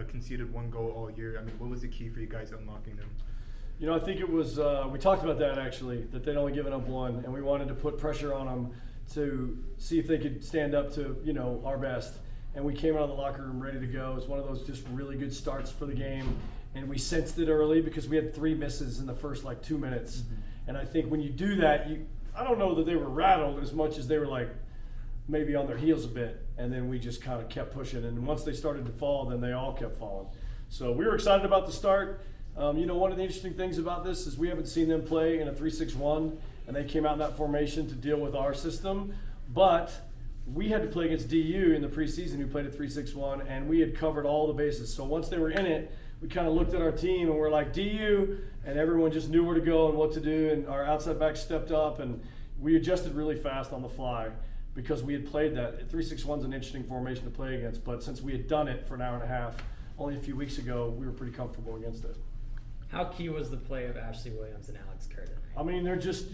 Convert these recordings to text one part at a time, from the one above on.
conceded one goal all year. I mean, what was the key for you guys unlocking them? I think it was, we talked about that actually, that they'd only given up one, and we wanted to put pressure on them to see if they could stand up to, our best. And we came out of the locker room ready to go. It was one of those just really good starts for the game. And we sensed it early because we had 3 misses in the first 2 minutes. Mm-hmm. And I think when you do that, I don't know that they were rattled as much as they were maybe on their heels a bit. And then we just kind of kept pushing. And once they started to fall, then they all kept falling. So we were excited about the start. One of the interesting things about this is we haven't seen them play in a 3-6-1, and they came out in that formation to deal with our system. But we had to play against DU in the preseason, who played a 3-6-1, and we had covered all the bases. So once they were in it, we kind of looked at our team and we're like, DU, and everyone just knew where to go and what to do, and our outside backs stepped up, and we adjusted really fast on the fly because we had played that. 3-6-1 is an interesting formation to play against, but since we had done it for an hour and a half only a few weeks ago, we were pretty comfortable against it. How key was the play of Ashley Williams and Alex Kerr tonight? I mean, they're just,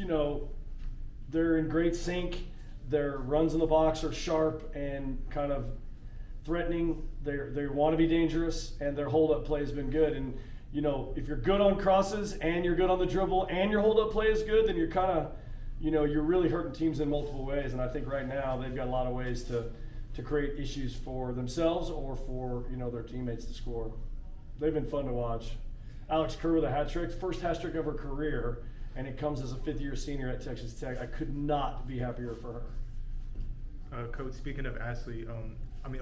they're in great sync. Their runs in the box are sharp and kind of threatening. They want to be dangerous, and their hold-up play has been good. And, if you're good on crosses and you're good on the dribble and your hold-up play is good, then you're kind of, you're really hurting teams in multiple ways. And I think right now they've got a lot of ways to create issues for themselves or for, their teammates to score. They've been fun to watch. Alex Kerr with a hat trick, first hat trick of her career, and it comes as a 5th-year senior at Texas Tech. I could not be happier for her. Coach, speaking of Ashley,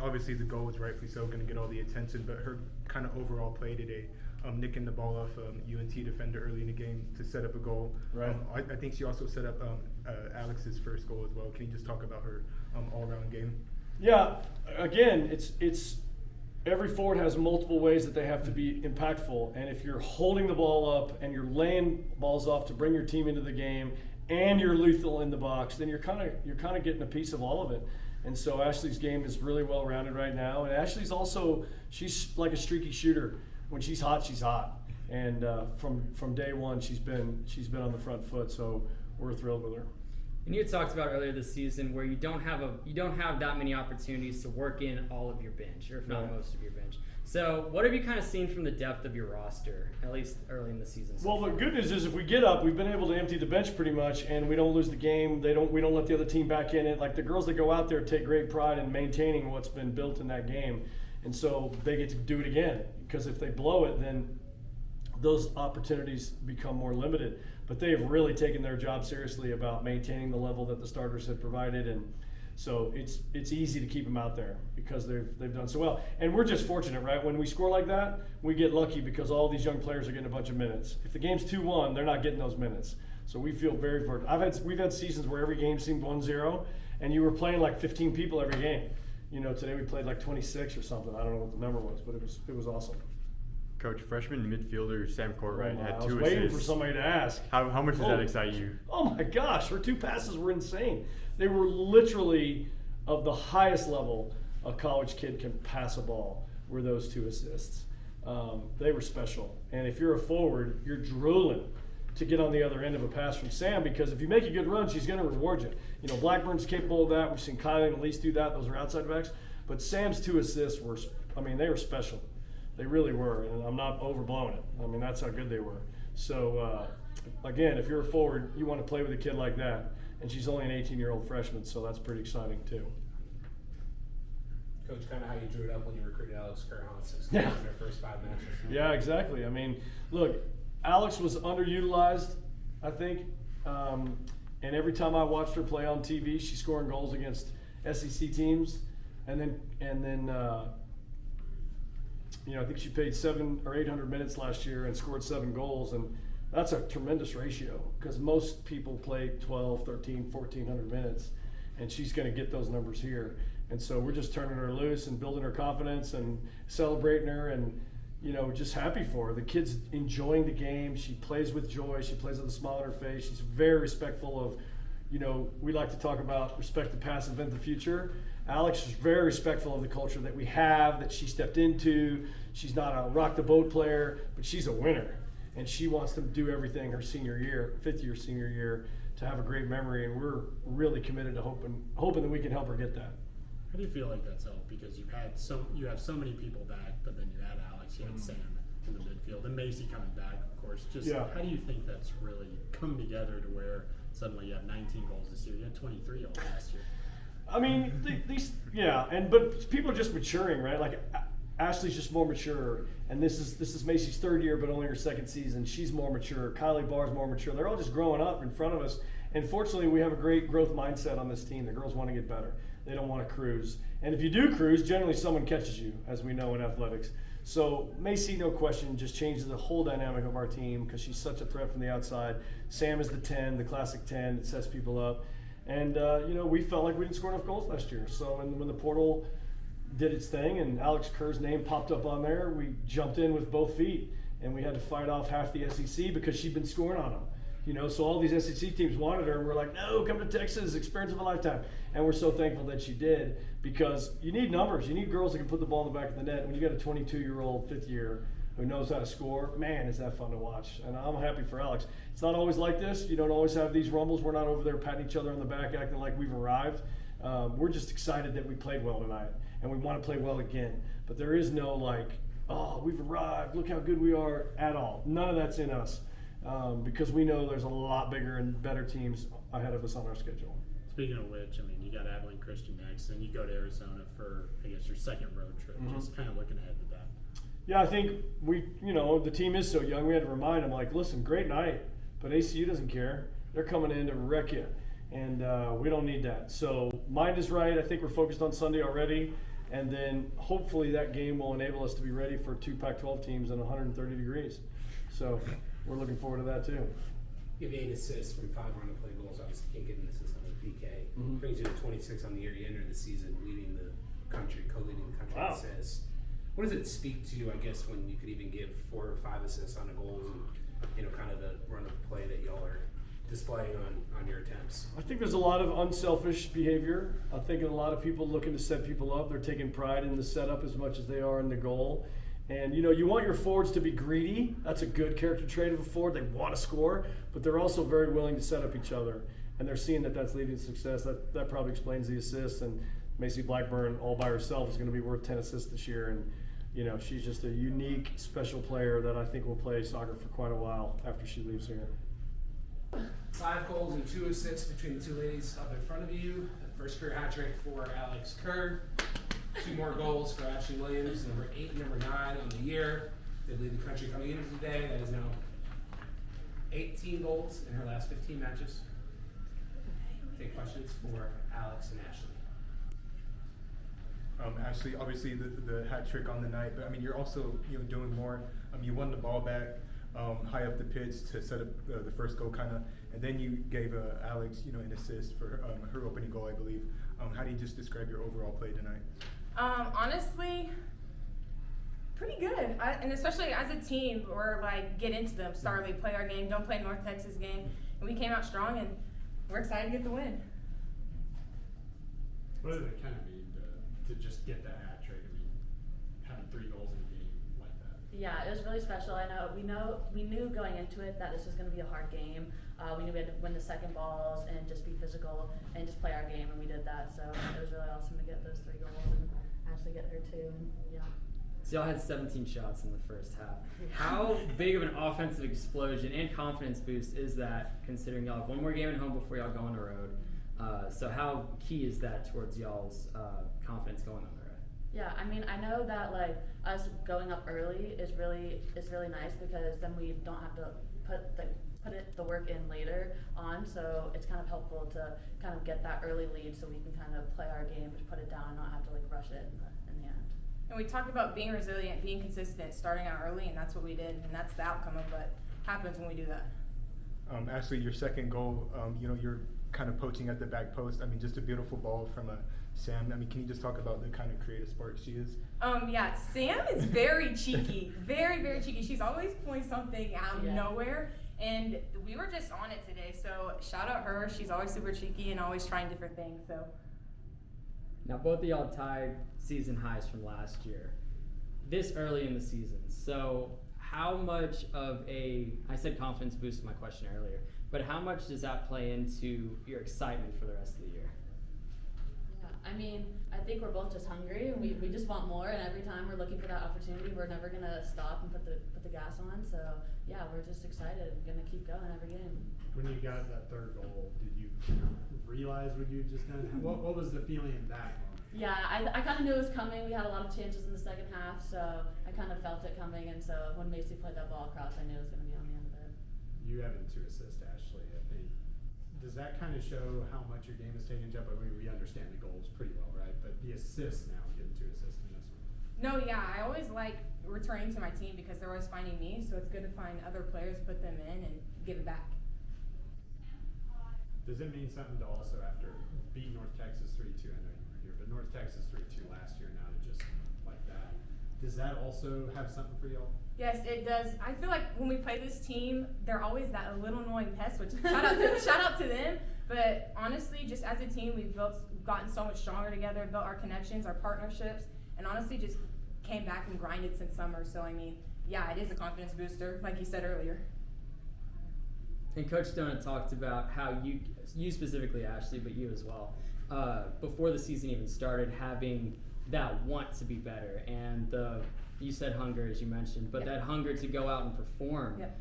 obviously the goal was rightfully so going to get all the attention, but her kind of overall play today, nicking the ball off UNT defender early in the game to set up a goal. Right. I think she also set up Alex's first goal as well. Can you just talk about her all-around game? Yeah, again, it's every forward has multiple ways that they have to be impactful, and if you're holding the ball up and you're laying balls off to bring your team into the game and you're lethal in the box, then you're kind of getting a piece of all of it. And so Ashley's game is really well rounded right now, and Ashley's also, she's like a streaky shooter. When she's hot, she's hot, and from day one she's been on the front foot, so we're thrilled with her. And you had talked about earlier this season where you don't have that many opportunities to work in all of your bench, or if not most of your bench. So what have you kind of seen from the depth of your roster, at least early in the season? Well, the good news is if we get up, we've been able to empty the bench pretty much, and we don't lose the game. We don't let the other team back in it. Like the girls that go out there take great pride in maintaining what's been built in that game, and so they get to do it again. Because if they blow it, then those opportunities become more limited. But they have really taken their job seriously about maintaining the level that the starters have provided, and so it's easy to keep them out there because they've done so well. And we're just fortunate, right? When we score like that, we get lucky because all these young players are getting a bunch of minutes. If the game's 2-1, they're not getting those minutes. So we feel very fortunate. We've had seasons where every game seemed 1-0, and you were playing like 15 people every game. Today we played like 26 or something. I don't know what the number was, but it was awesome. Coach, freshman midfielder Sam Courtwright had 2 assists. I was waiting for somebody to ask. How much does that excite you? Oh my gosh, her 2 passes were insane. They were literally of the highest level a college kid can pass a ball, were those 2 assists. They were special. And if you're a forward, you're drooling to get on the other end of a pass from Sam, because if you make a good run, she's going to reward you. Blackburn's capable of that. We've seen Kylie and Elise do that. Those are outside backs. But Sam's 2 assists they were special. They really were, and I'm not overblowing it. That's how good they were. So, again, if you're a forward, you want to play with a kid like that. And she's only an 18-year-old freshman, so that's pretty exciting, too. Coach, kind of how you drew it up when you recruited Alex Kerr on 6 games in their first 5 matches. Yeah, exactly. Look, Alex was underutilized, I think. And every time I watched her play on TV, she's scoring goals against SEC teams. And then I think she played 700 or 800 minutes last year and scored 7 goals, and that's a tremendous ratio because most people play 12, 13, 1,400 minutes, and she's going to get those numbers here. And so we're just turning her loose and building her confidence and celebrating her, and just happy for her. The kid's enjoying the game. She plays with joy. She plays with a smile on her face. She's very respectful of, we like to talk about respect the past, invent the future. Alex is very respectful of the culture that we have, that she stepped into. She's not a rock the boat player, but she's a winner. And she wants to do everything her senior year, 5th-year senior year, to have a great memory. And we're really committed to hoping that we can help her get that. How do you feel like that's helped? Because you have so many people back, but then you had Alex, you had Sam in the midfield, and Macy coming back, of course. How do you think that's really come together to where suddenly you have 19 goals this year? You had 23 all last year. I mean, but people are just maturing, right? Like Ashley's just more mature, and this is Macy's third year, but only her second season. She's more mature. Kylie Barr's more mature. They're all just growing up in front of us. And fortunately, we have a great growth mindset on this team. The girls want to get better. They don't want to cruise. And if you do cruise, generally someone catches you, as we know in athletics. So Macy, no question, just changes the whole dynamic of our team because she's such a threat from the outside. Sam is the 10, the classic 10 that sets people up. And, we felt like we didn't score enough goals last year. So when the portal did its thing and Alex Kerr's name popped up on there, we jumped in with both feet. And we had to fight off half the SEC because she'd been scoring on them. So all these SEC teams wanted her, and we're like, no, come to Texas, experience of a lifetime. And we're so thankful that she did because you need numbers. You need girls that can put the ball in the back of the net. When you got a 22-year-old, fifth year who knows how to score, man, is that fun to watch. And I'm happy for Alex. It's not always like this. You don't always have these rumbles. We're not over there patting each other on the back acting like we've arrived. We're just excited that we played well tonight, and we want to play well again. But there is no we've arrived, look how good we are at all. None of that's in us. Because we know there's a lot bigger and better teams ahead of us on our schedule. Speaking of which, you got Abilene Christian next, and you go to Arizona for, I guess, your second road trip. Just kind of looking ahead to that. Yeah, I think the team is so young, we had to remind them, listen, great night, but ACU doesn't care. They're coming in to wreck you, and we don't need that. So mind is right. I think we're focused on Sunday already, and then hopefully that game will enable us to be ready for 2 Pac-12 teams in 130 degrees. So we're looking forward to that too. You have 8 assists from 5 run-of-play goals. Obviously, can't get an assist on the PK. Brings you to 26 on the year. You enter the season leading the country, co-leading the country in assists. What does it speak to, I guess, when you could even give 4 or 5 assists on a goal and, kind of the run-of-play that y'all are displaying on your attempts? I think there's a lot of unselfish behavior. I think a lot of people looking to set people up. They're taking pride in the setup as much as they are in the goal. And, you want your forwards to be greedy. That's a good character trait of a forward. They want to score, but they're also very willing to set up each other. And they're seeing that that's leading to success. That probably explains the assists. And Macy Blackburn all by herself is going to be worth 10 assists this year. And, she's just a unique, special player that I think will play soccer for quite a while after she leaves here. 5 goals and 2 assists between the 2 ladies up in front of you. First career hat trick for Alex Kerr. 2 more goals for Ashley Williams, number 8 and number 9 on the year. They lead the country coming into today. That is now 18 goals in her last 15 matches. Take questions for Alex and Ashley. Ashley, obviously the hat trick on the night, but you're also doing more. You won the ball back high up the pitch to set up the first goal, and then you gave Alex an assist for her opening goal, I believe. How do you just describe your overall play tonight? Honestly, pretty good. And especially as a team, we're get into them, start early, play our game, don't play North Texas game. And we came out strong, and we're excited to get the win. What does it kind of mean to just get that hat trick? Having 3 goals in a game like that. Yeah, it was really special. We knew going into it that this was going to be a hard game. We knew we had to win the second balls and just be physical and just play our game, and we did that. So it was really awesome to get those 3 goals and actually get her 2. And So y'all had 17 shots in the first half. How big of an offensive explosion and confidence boost is that, considering y'all have 1 more game at home before y'all go on the road? So how key is that towards y'all's confidence going on the road? Yeah, I know that us going up early is really nice because then we don't have to put the work in later on. So it's kind of helpful to kind of get that early lead so we can kind of play our game, put it down, and not have to rush it in the end. And we talked about being resilient, being consistent, starting out early, and that's what we did, and that's the outcome of what happens when we do that. Ashley, your second goal, you're kind of poaching at the back post. Just a beautiful ball from Sam. Can you just talk about the kind of creative spark she is? Yeah, Sam is very cheeky, very, very cheeky. She's always pulling something out of nowhere, and we were just on it today. So shout out her. She's always super cheeky and always trying different things. So. Now both of y'all tied season highs from last year, this early in the season. So how much of I said confidence boost in my question earlier, but how much does that play into your excitement for the rest of the year? I mean, I think we're both just hungry and we just want more, and every time we're looking for that opportunity, we're never gonna stop and put the gas on. So yeah, we're just excited and gonna keep going every game. When you got that third goal, did you realize what you just done? What was the feeling in that moment? Yeah, I kind of knew it was coming. We had a lot of chances in the second half, so I kind of felt it coming. And so when Macy played that ball across, I knew it was gonna be on the end of it. You having 2 assists, Ashley, I think. Does that kind of show how much your game is taking up? I mean, we understand the goals pretty well, right? But the assists now, getting 2 assists in this one. No, yeah, I always like returning to my team because they're always finding me, so it's good to find other players, put them in, and give it back. Does it mean something to also, after beat North Texas 3-2, I know you were here, but North Texas 3-2 last year, now to just like that. Does that also have something for y'all? Yes, it does. I feel like when we play this team, they're always that little annoying pest, which shout out to them. But honestly, just as a team, we've gotten so much stronger together, built our connections, our partnerships, and honestly just came back and grinded since summer. So I mean, yeah, it is a confidence booster, like you said earlier. And Coach Donut talked about how you specifically, Ashley, but you as well, before the season even started, having that want to be better, and you said hunger, as you mentioned, but Yep. that hunger to go out and perform. Yep.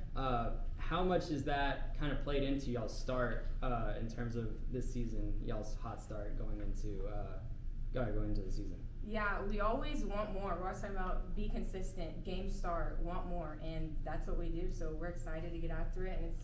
How much is that kind of played into y'all's start in terms of this season, y'all's hot start going into the season? Yeah, we always want more. We're always talking about be consistent, game start, want more, and that's what we do. So we're excited to get after it, and it's